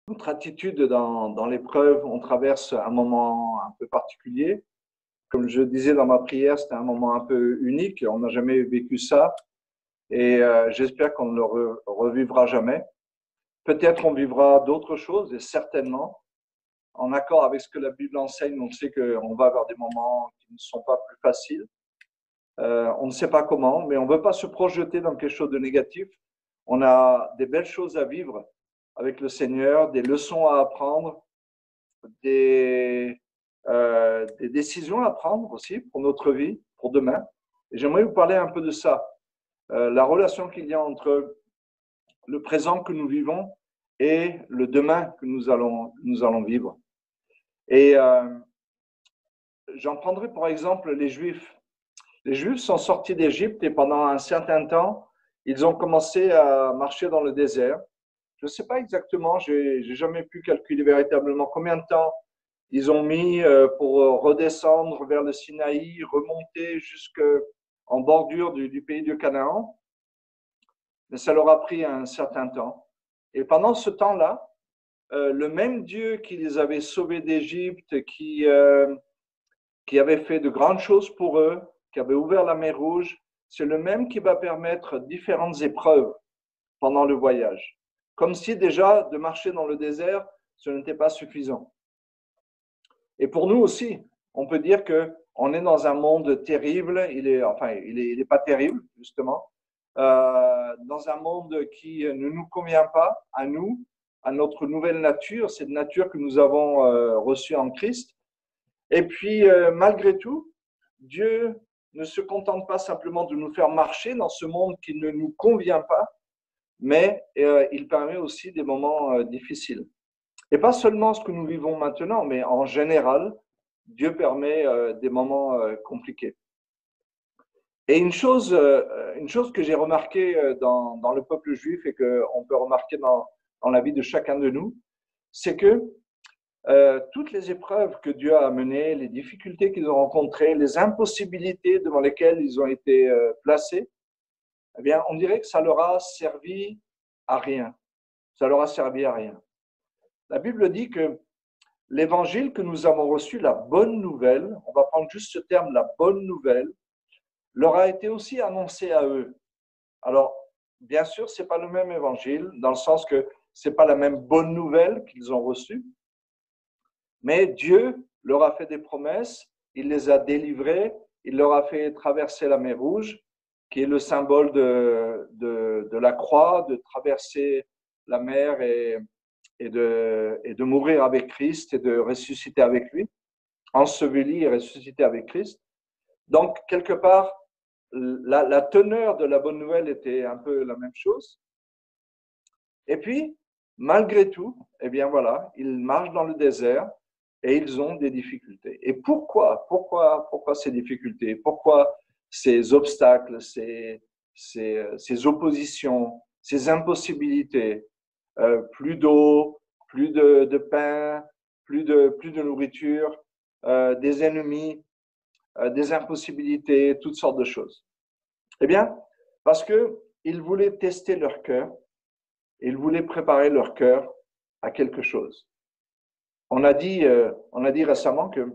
Notre attitude dans l'épreuve, on traverse un moment un peu particulier. Comme je disais dans ma prière, c'était un moment un peu unique. On n'a jamais vécu ça et j'espère qu'on ne le revivra jamais. Peut-être on vivra d'autres choses et certainement, en accord avec ce que la Bible enseigne, on sait qu'on va vers des moments qui ne sont pas plus faciles. On ne sait pas comment, mais on ne veut pas se projeter dans quelque chose de négatif. On a des belles choses à vivre avec le Seigneur, des leçons à apprendre, des décisions à prendre aussi pour notre vie, pour demain. Et j'aimerais vous parler un peu de ça, la relation qu'il y a entre le présent que nous vivons et le demain que nous allons vivre. Et j'en prendrai pour exemple les Juifs. Les Juifs sont sortis d'Égypte et pendant un certain temps, ils ont commencé à marcher dans le désert. Je ne sais pas exactement, j'ai jamais pu calculer véritablement combien de temps ils ont mis pour redescendre vers le Sinaï, remonter jusqu'en bordure du pays de Canaan. Mais ça leur a pris un certain temps. Et pendant ce temps-là, le même Dieu qui les avait sauvés d'Égypte, qui avait fait de grandes choses pour eux, qui avait ouvert la mer Rouge, c'est le même qui va permettre différentes épreuves pendant le voyage. Comme si déjà de marcher dans le désert, ce n'était pas suffisant. Et pour nous aussi, on peut dire qu'on est dans un monde terrible, il est pas terrible, justement, dans un monde qui ne nous convient pas, à nous, à notre nouvelle nature, cette nature que nous avons reçue en Christ. Et puis, malgré tout, Dieu ne se contente pas simplement de nous faire marcher dans ce monde qui ne nous convient pas, mais il permet aussi des moments difficiles. Et pas seulement ce que nous vivons maintenant, mais en général, Dieu permet des moments compliqués. Et une chose que j'ai remarquée dans le peuple juif et qu'on peut remarquer dans la vie de chacun de nous, c'est que toutes les épreuves que Dieu a amenées, les difficultés qu'ils ont rencontrées, les impossibilités devant lesquelles ils ont été placés, eh bien, on dirait que ça leur a servi à rien. Ça leur a servi à rien. La Bible dit que l'évangile que nous avons reçu, la bonne nouvelle, on va prendre juste ce terme, la bonne nouvelle, leur a été aussi annoncé à eux. Alors, bien sûr, ce n'est pas le même évangile, dans le sens que ce n'est pas la même bonne nouvelle qu'ils ont reçue, mais Dieu leur a fait des promesses, il les a délivrés, il leur a fait traverser la mer Rouge, qui est le symbole de la croix, de traverser la mer et de mourir avec Christ et de ressusciter avec lui, enseveli et ressuscité avec Christ. Donc, quelque part, la teneur de la bonne nouvelle était un peu la même chose. Et puis, malgré tout, eh bien voilà, ils marchent dans le désert et ils ont des difficultés. Et pourquoi ces difficultés? Pourquoi ces obstacles, ces oppositions, ces impossibilités? Plus d'eau, plus de pain, plus de nourriture, des ennemis, des impossibilités, toutes sortes de choses. Eh bien, parce qu'ils voulaient tester leur cœur, ils voulaient préparer leur cœur à quelque chose. On a dit récemment que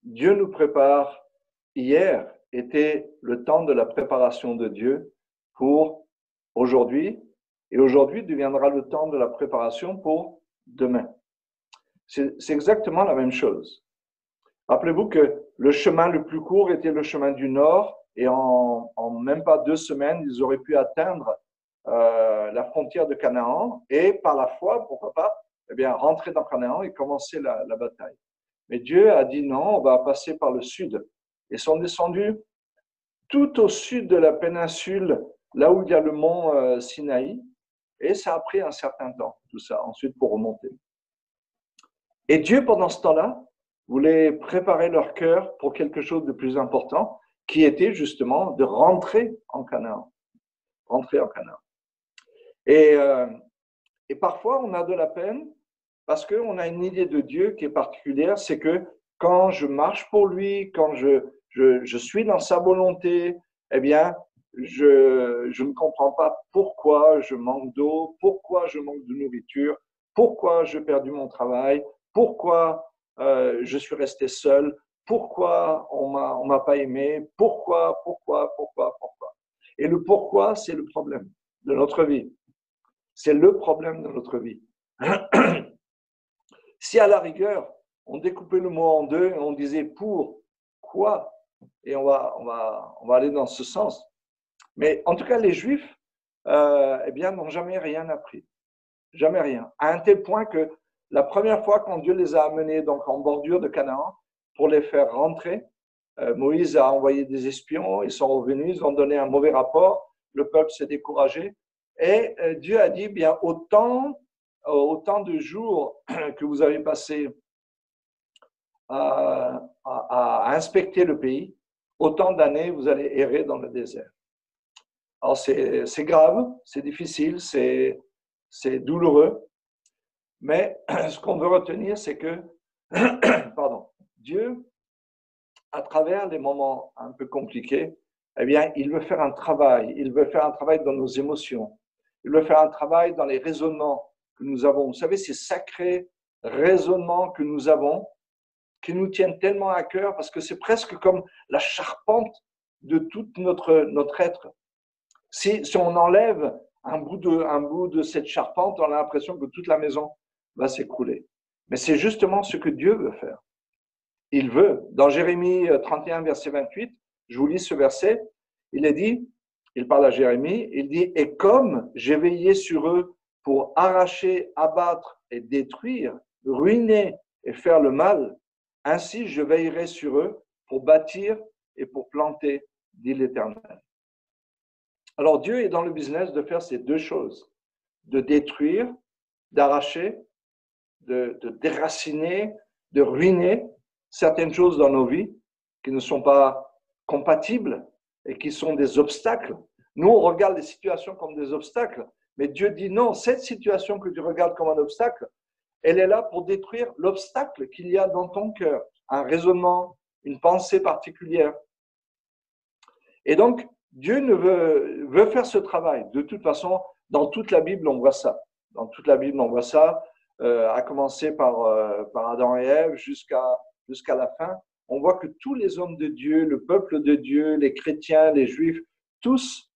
Dieu nous prépare. Hier était le temps de la préparation de Dieu pour aujourd'hui, et aujourd'hui deviendra le temps de la préparation pour demain. C'est exactement la même chose. Rappelez-vous que le chemin le plus court était le chemin du nord, et en même pas 2 semaines, ils auraient pu atteindre la frontière de Canaan, et par la foi, pourquoi pas, eh bien, rentrer dans Canaan et commencer la bataille. Mais Dieu a dit non, on va passer par le sud. Ils sont descendus tout au sud de la péninsule, là où il y a le mont Sinaï, et ça a pris un certain temps, tout ça, ensuite pour remonter. Et Dieu, pendant ce temps-là, voulait préparer leur cœur pour quelque chose de plus important, qui était justement de rentrer en Canaan. Rentrer en Canaan. Et parfois, on a de la peine parce qu'on a une idée de Dieu qui est particulière, c'est que quand je marche pour lui, quand je suis dans sa volonté, eh bien, je ne comprends pas pourquoi je manque d'eau, pourquoi je manque de nourriture, pourquoi j'ai perdu mon travail, pourquoi je suis resté seul, pourquoi on m'a pas aimé, pourquoi. Et le pourquoi, c'est le problème de notre vie. C'est le problème de notre vie. Si à la rigueur, on découpait le mot en deux et on disait pour quoi, et on va aller dans ce sens. Mais en tout cas, les Juifs, eh bien, n'ont jamais rien appris. Jamais rien. À un tel point que la première fois quand Dieu les a amenés donc en bordure de Canaan pour les faire rentrer, Moïse a envoyé des espions, ils sont revenus, ils ont donné un mauvais rapport, le peuple s'est découragé et Dieu a dit, bien, autant de jours que vous avez passé à inspecter le pays, autant d'années vous allez errer dans le désert. Alors c'est grave, c'est difficile, c'est douloureux, mais ce qu'on veut retenir, c'est que pardon, Dieu, à travers les moments un peu compliqués, eh bien, il veut faire un travail. Il veut faire un travail dans nos émotions. Il veut faire un travail dans les raisonnements que nous avons. Vous savez, ces sacrés raisonnements que nous avons, qui nous tiennent tellement à cœur, parce que c'est presque comme la charpente de tout notre être. Si on enlève un bout de cette charpente, on a l'impression que toute la maison va s'écrouler. Mais c'est justement ce que Dieu veut faire. Il veut. Dans Jérémie 31, verset 28, je vous lis ce verset, il est dit, il parle à Jérémie, il dit « Et comme j'ai veillé sur eux pour arracher, abattre et détruire, ruiner et faire le mal, ainsi je veillerai sur eux pour bâtir et pour planter, dit l'Éternel. » Alors Dieu est dans le business de faire ces deux choses, de détruire, d'arracher, de déraciner, de ruiner certaines choses dans nos vies qui ne sont pas compatibles et qui sont des obstacles. Nous, on regarde les situations comme des obstacles, mais Dieu dit non, cette situation que tu regardes comme un obstacle, elle est là pour détruire l'obstacle qu'il y a dans ton cœur, un raisonnement, une pensée particulière. Et donc, Dieu veut faire ce travail. De toute façon, dans toute la Bible, on voit ça. Dans toute la Bible, on voit ça, à commencer par Adam et Ève jusqu'à la fin. On voit que tous les hommes de Dieu, le peuple de Dieu, les chrétiens, les juifs, tous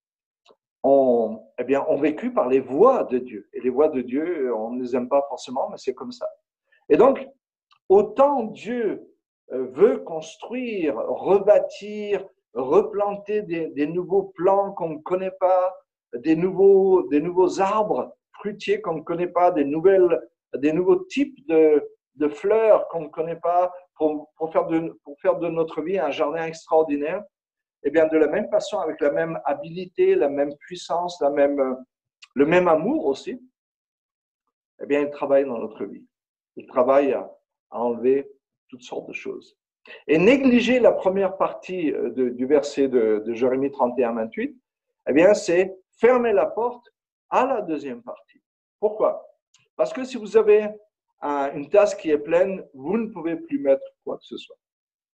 ont vécu par les voies de Dieu. Et les voies de Dieu, on ne les aime pas forcément, mais c'est comme ça. Et donc, autant Dieu veut construire, rebâtir, replanter des nouveaux plants qu'on ne connaît pas, des nouveaux arbres fruitiers qu'on ne connaît pas, des nouveaux types de fleurs qu'on ne connaît pas, pour faire de notre vie un jardin extraordinaire. Et bien, de la même façon, avec la même habilité, la même puissance, le même amour aussi, eh bien, il travaille dans notre vie. Il travaille à enlever toutes sortes de choses. Et négliger la première partie du verset de Jérémie 31, 28, eh bien, c'est fermer la porte à la deuxième partie. Pourquoi? Parce que si vous avez une tasse qui est pleine, vous ne pouvez plus mettre quoi que ce soit.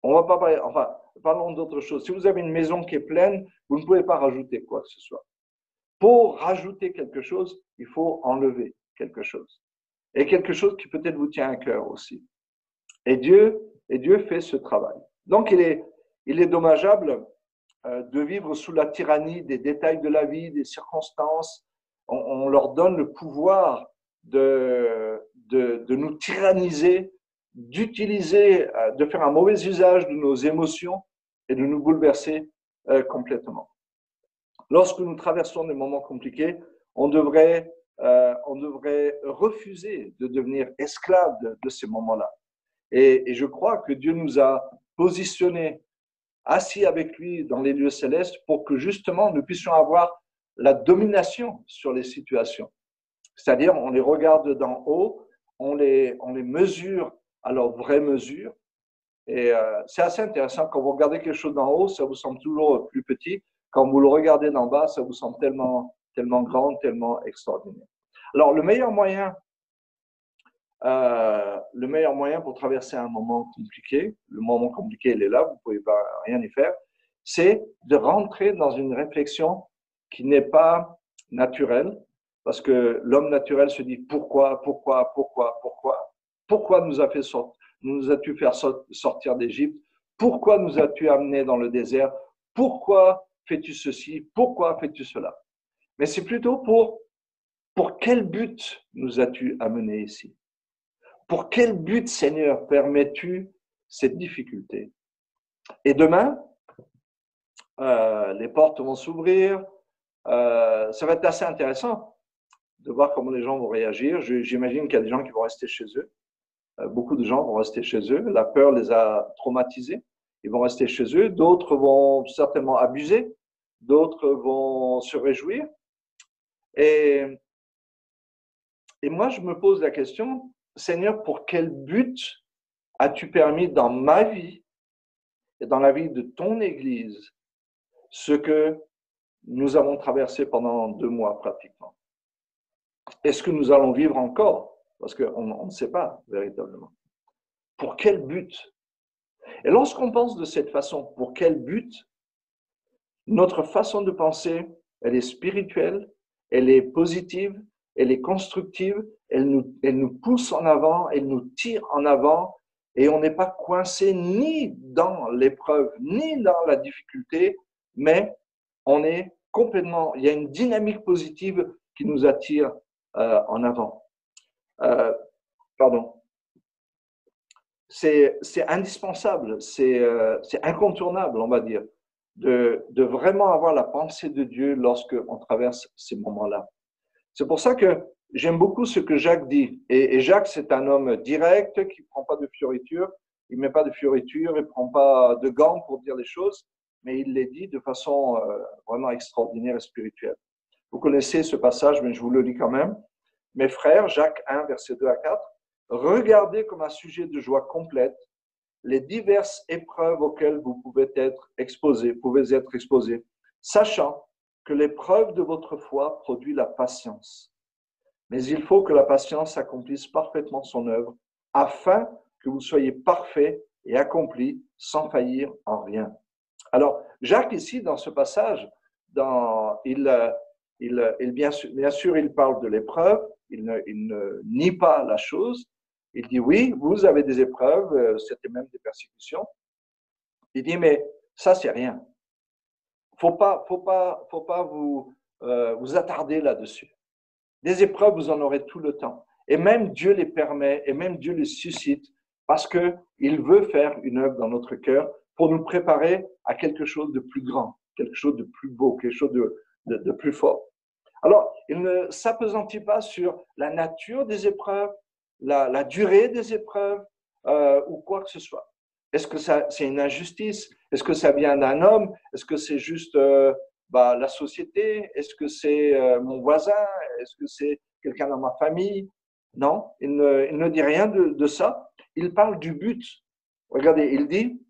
On va pas parler, enfin, parlons d'autre chose. Si vous avez une maison qui est pleine, vous ne pouvez pas rajouter quoi que ce soit. Pour rajouter quelque chose, il faut enlever quelque chose. Et quelque chose qui peut-être vous tient à cœur aussi. Et Dieu fait ce travail. Donc, il est dommageable de vivre sous la tyrannie des détails de la vie, des circonstances. On leur donne le pouvoir de nous tyranniser, d'utiliser, de faire un mauvais usage de nos émotions et de nous bouleverser complètement. Lorsque nous traversons des moments compliqués, on devrait refuser de devenir esclave de ces moments-là. Et je crois que Dieu nous a positionnés assis avec lui dans les lieux célestes pour que justement nous puissions avoir la domination sur les situations. C'est-à-dire, on les regarde d'en haut, on les mesure à leur vraie mesure. Et c'est assez intéressant, quand vous regardez quelque chose d'en haut, ça vous semble toujours plus petit. Quand vous le regardez d'en bas, ça vous semble tellement grand, tellement extraordinaire. Alors, le meilleur moyen pour traverser un moment compliqué, le moment compliqué, il est là, vous ne pouvez pas rien y faire, c'est de rentrer dans une réflexion qui n'est pas naturelle, parce que l'homme naturel se dit pourquoi, pourquoi, pourquoi, pourquoi? Pourquoi nous as-tu fait sortir d'Égypte? Pourquoi nous as-tu amenés dans le désert? Pourquoi fais-tu ceci? Pourquoi fais-tu cela? Mais c'est plutôt pour quel but nous as-tu amenés ici? Pour quel but, Seigneur, permets-tu cette difficulté? Et demain, les portes vont s'ouvrir. Ça va être assez intéressant de voir comment les gens vont réagir. J'imagine qu'il y a des gens qui vont rester chez eux. Beaucoup de gens vont rester chez eux. La peur les a traumatisés. Ils vont rester chez eux. D'autres vont certainement abuser. D'autres vont se réjouir. Et moi, je me pose la question, Seigneur, pour quel but as-tu permis dans ma vie et dans la vie de ton Église ce que nous avons traversé pendant 2 mois pratiquement? Est-ce que nous allons vivre encore? Parce qu'on ne sait pas véritablement. Pour quel but? Et lorsqu'on pense de cette façon, pour quel but? Notre façon de penser, elle est spirituelle, elle est positive, elle est constructive, elle nous pousse en avant, elle nous tire en avant, et on n'est pas coincé ni dans l'épreuve, ni dans la difficulté, mais on est complètement, il y a une dynamique positive qui nous attire en avant. Pardon. C'est indispensable, c'est incontournable, on va dire, de vraiment avoir la pensée de Dieu lorsqu'on traverse ces moments-là. C'est pour ça que j'aime beaucoup ce que Jacques dit. Et Jacques, c'est un homme direct qui ne prend pas de fioritures, il ne met pas de fioritures, il ne prend pas de gants pour dire les choses, mais il les dit de façon vraiment extraordinaire et spirituelle. Vous connaissez ce passage, mais je vous le lis quand même. Mes frères, Jacques 1, versets 2 à 4, regardez comme un sujet de joie complète les diverses épreuves auxquelles vous pouvez être exposés, sachant que l'épreuve de votre foi produit la patience. Mais il faut que la patience accomplisse parfaitement son œuvre, afin que vous soyez parfaits et accomplis sans faillir en rien. Alors, Jacques, ici, dans ce passage, bien sûr, il parle de l'épreuve, il ne nie pas la chose. Il dit, oui, vous avez des épreuves, c'était même des persécutions. Il dit, mais ça, c'est rien. Faut pas vous attarder là-dessus. Des épreuves, vous en aurez tout le temps. Et même Dieu les permet, et même Dieu les suscite, parce qu'il veut faire une œuvre dans notre cœur pour nous préparer à quelque chose de plus grand, quelque chose de plus beau, quelque chose de plus fort. Alors, il ne s'appesantit pas sur la nature des épreuves, la durée des épreuves ou quoi que ce soit. Est-ce que c'est une injustice? Est-ce que ça vient d'un homme? Est-ce que c'est juste la société? Est-ce que c'est mon voisin? Est-ce que c'est quelqu'un dans ma famille? Non, il ne dit rien de ça. Il parle du but. Regardez, il dit,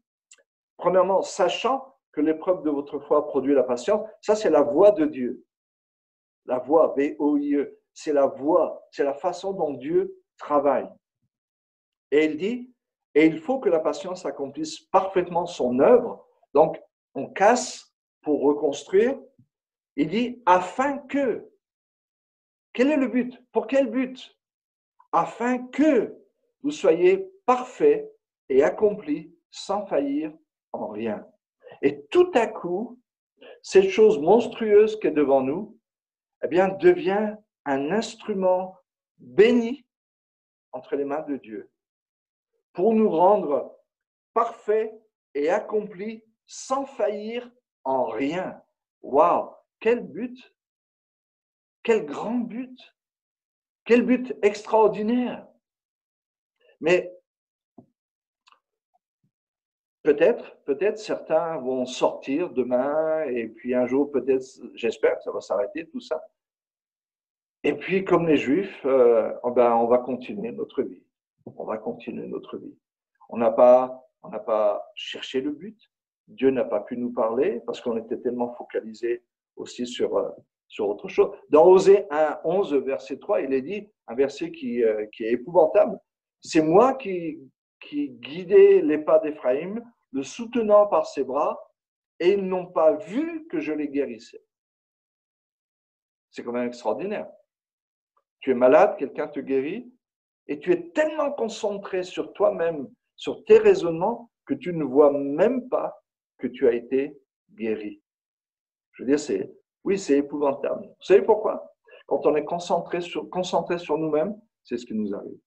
premièrement, sachant que l'épreuve de votre foi produit la patience, ça c'est la voie de Dieu. La voie, V-O-I-E, c'est la voie, c'est la façon dont Dieu travaille. Et il dit, et il faut que la patience accomplisse parfaitement son œuvre. Donc, on casse pour reconstruire. Il dit, afin que, quel est le but? Pour quel but? Afin que vous soyez parfaits et accomplis sans faillir en rien. Et tout à coup, cette chose monstrueuse qui est devant nous, eh bien, devient un instrument béni entre les mains de Dieu pour nous rendre parfaits et accomplis sans faillir en rien. Waouh! Quel but! Quel grand but! Quel but extraordinaire! Mais peut-être certains vont sortir demain et puis un jour, peut-être, j'espère que ça va s'arrêter tout ça. Et puis, comme les Juifs, on va continuer notre vie. On va continuer notre vie. On n'a pas cherché le but. Dieu n'a pas pu nous parler parce qu'on était tellement focalisé aussi sur autre chose. Dans Osée 1, 11, verset 3, il est dit, un verset qui est épouvantable, c'est moi qui guidais les pas d'Éphraïm, le soutenant par ses bras, et ils n'ont pas vu que je les guérissais. C'est quand même extraordinaire. Tu es malade, quelqu'un te guérit, et tu es tellement concentré sur toi-même, sur tes raisonnements, que tu ne vois même pas que tu as été guéri. Je veux dire, oui, c'est épouvantable. Vous savez pourquoi? Quand on est concentré sur nous-mêmes, c'est ce qui nous arrive.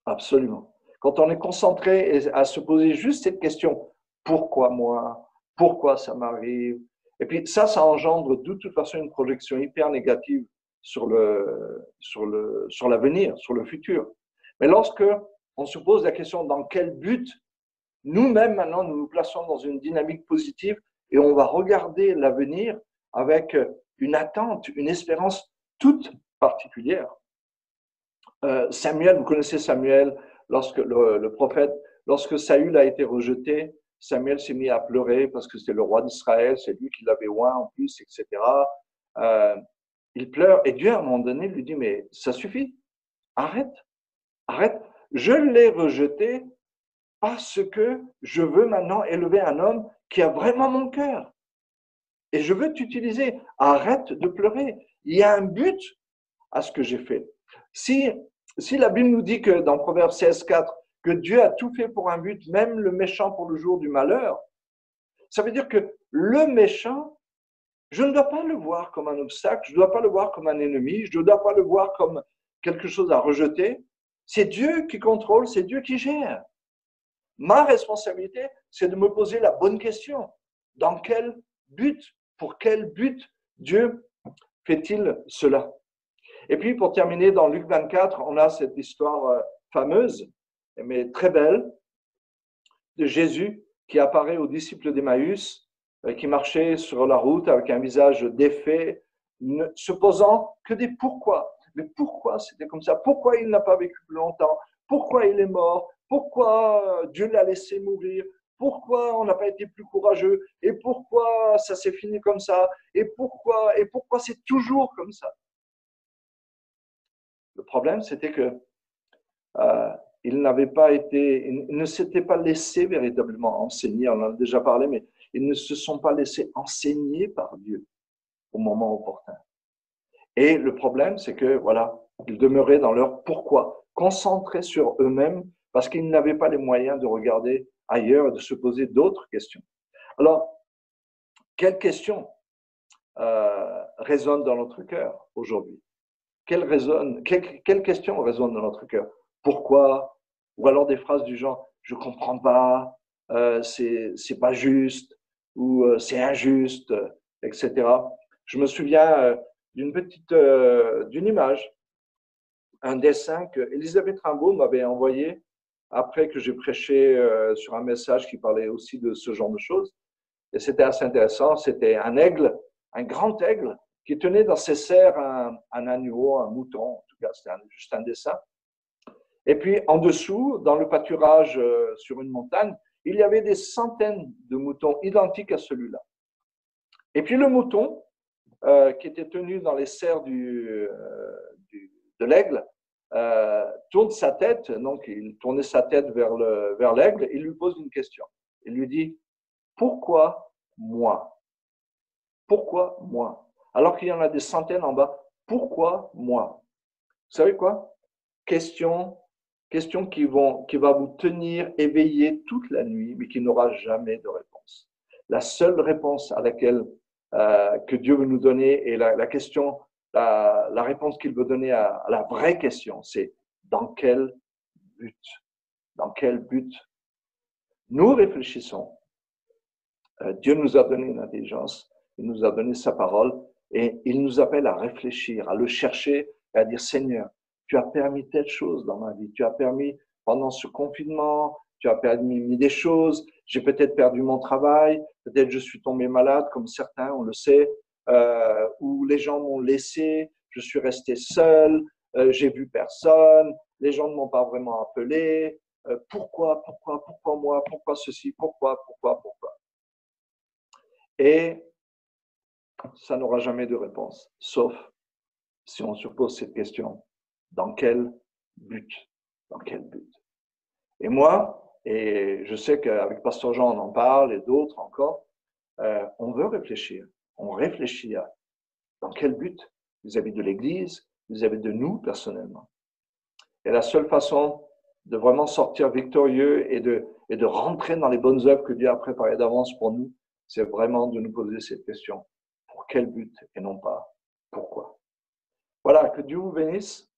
Absolument. Quand on est concentré à se poser juste cette question, pourquoi moi? Pourquoi ça m'arrive? Et puis ça engendre de toute façon une projection hyper négative sur l'avenir, sur le futur. Mais lorsque on se pose la question dans quel but, nous-mêmes maintenant nous nous plaçons dans une dynamique positive et on va regarder l'avenir avec une attente, une espérance toute particulière. Samuel, vous connaissez Samuel, lorsque le prophète, lorsque Saül a été rejeté, Samuel s'est mis à pleurer parce que c'était le roi d'Israël, c'est lui qui l'avait oint en plus, etc. Il pleure et Dieu à un moment donné lui dit, mais ça suffit, arrête, arrête. Je l'ai rejeté parce que je veux maintenant élever un homme qui a vraiment mon cœur. Et je veux t'utiliser. Arrête de pleurer. Il y a un but à ce que j'ai fait. Si la Bible nous dit que dans Proverbe 16,4, que Dieu a tout fait pour un but, même le méchant pour le jour du malheur, ça veut dire que le méchant, je ne dois pas le voir comme un obstacle, je ne dois pas le voir comme un ennemi, je ne dois pas le voir comme quelque chose à rejeter. C'est Dieu qui contrôle, c'est Dieu qui gère. Ma responsabilité, c'est de me poser la bonne question. Dans quel but, pour quel but Dieu fait-il cela? Et puis, pour terminer, dans Luc 24, on a cette histoire fameuse, mais très belle, de Jésus qui apparaît aux disciples d'Emmaüs, qui marchaient sur la route avec un visage défait, ne se posant que des pourquoi. Mais pourquoi c'était comme ça? Pourquoi il n'a pas vécu plus longtemps? Pourquoi il est mort? Pourquoi Dieu l'a laissé mourir? Pourquoi on n'a pas été plus courageux? Et pourquoi ça s'est fini comme ça? Et pourquoi c'est toujours comme ça? Le problème, c'était que ils ne s'étaient pas laissés véritablement enseigner. On en a déjà parlé, mais ils ne se sont pas laissés enseigner par Dieu au moment opportun. Et le problème, c'est que voilà, ils demeuraient dans leur pourquoi, concentrés sur eux-mêmes, parce qu'ils n'avaient pas les moyens de regarder ailleurs et de se poser d'autres questions. Alors, quelles questions résonnent dans notre cœur aujourd'hui? Quelle question résonne dans notre cœur? Pourquoi? Ou alors des phrases du genre je comprends pas, c'est pas juste, ou c'est injuste, etc. Je me souviens d'une image, un dessin que Elisabeth Rimbaud m'avait envoyé après que j'ai prêché sur un message qui parlait aussi de ce genre de choses. Et c'était assez intéressant. C'était un aigle, un grand aigle, qui tenait dans ses serres un agneau, un mouton. En tout cas, c'était juste un dessin. Et puis, en dessous, dans le pâturage sur une montagne, il y avait des centaines de moutons identiques à celui-là. Et puis, le mouton, qui était tenu dans les serres de l'aigle, tourne sa tête, donc il tournait sa tête vers l'aigle, et il lui pose une question. Il lui dit, pourquoi moi? Pourquoi moi? Alors qu'il y en a des centaines en bas, pourquoi moi? Vous savez quoi? Question qui va vous tenir éveillé toute la nuit, mais qui n'aura jamais de réponse. La seule réponse à laquelle que Dieu veut nous donner et la réponse qu'il veut donner à la vraie question, c'est dans quel but? Dans quel but? Nous réfléchissons. Dieu nous a donné une intelligence, il nous a donné sa parole et il nous appelle à réfléchir, à le chercher et à dire Seigneur, tu as permis telle chose dans ma vie, tu as permis pendant ce confinement, tu as permis des choses, j'ai peut-être perdu mon travail, peut-être je suis tombé malade comme certains, on le sait, où les gens m'ont laissé, je suis resté seul, j'ai vu personne, les gens ne m'ont pas vraiment appelé, pourquoi moi, pourquoi ceci, pourquoi. Et ça n'aura jamais de réponse, sauf si on se pose cette question. Dans quel but? Dans quel but? Et moi, et je sais qu'avec Pasteur Jean, on en parle, et d'autres encore, on veut réfléchir. On réfléchit à dans quel but vis-à-vis de l'Église, vis-à-vis de nous personnellement. Et la seule façon de vraiment sortir victorieux et de rentrer dans les bonnes œuvres que Dieu a préparées d'avance pour nous, c'est vraiment de nous poser cette question. Pour quel but et non pas pourquoi? Voilà, que Dieu vous bénisse.